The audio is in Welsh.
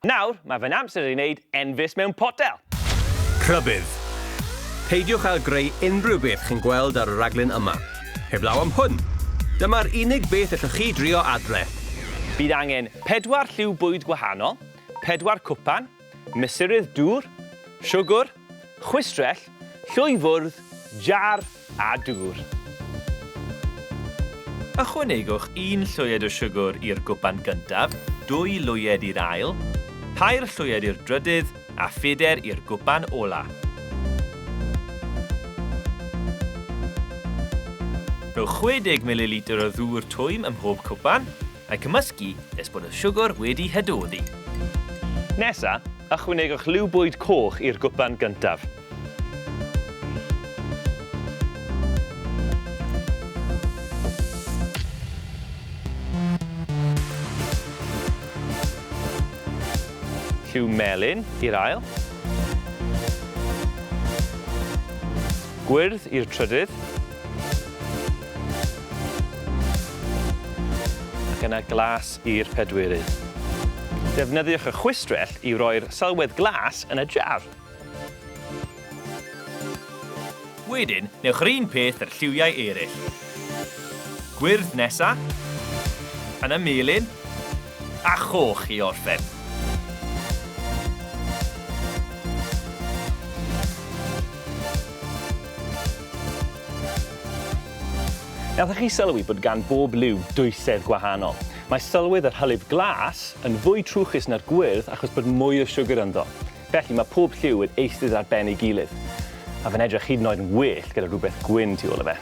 Nawr, mae fe'n amser i wneud enfys mewn potel. Crybydd. Peidiwch â greu unrhyw beth chi'n gweld ar y raglen yma. Heblaw am hwn. Dyma'r unig beth allwch chi drio adre. Bydd angen 4 lliw bwyd gwahanol, 4 cwpan, mesurydd dŵr, siwgr, chwistrell, llwy fwrdd, jar a dŵr. Ychwanegwch 1 llwyed o siwgr i'r gwpan gyntaf, 2 lwyed i'r ail, 2 llwyed i'r drydydd a 4 i'r gwpan ola. Rhowch 60 ml o ddŵr twym ym mhob cwpan a'i cymysgu nes bod y siwgr wedi hydoddi. Nesa, ychwanegwch liw bwyd coch i'r gwpan gyntaf. Lliw melyn i'r ail. Gwyrdd i'r trydydd. Ac yna glas i'r pedwerydd. Defnyddiwch y chwistrell i roi'r sylwedd glas yn y jar. Wedyn, newch yr un peth ar lliwiau eraill. Gwyrdd nesa, yna melyn, a choch i orffen. Nawch chi sylwi bod gan bob liw dwysedd gwahanol. Mae sylwedd yr hylif glas yn fwy trwchus na'r gwyrdd achos bod mwy o siwgr ynddo. Felly mae pob lliw yn eistedd ar ben ei gilydd. A fe'n edrych hyd yn oed yn well gyda rhywbeth gwyn tu ôl y fe.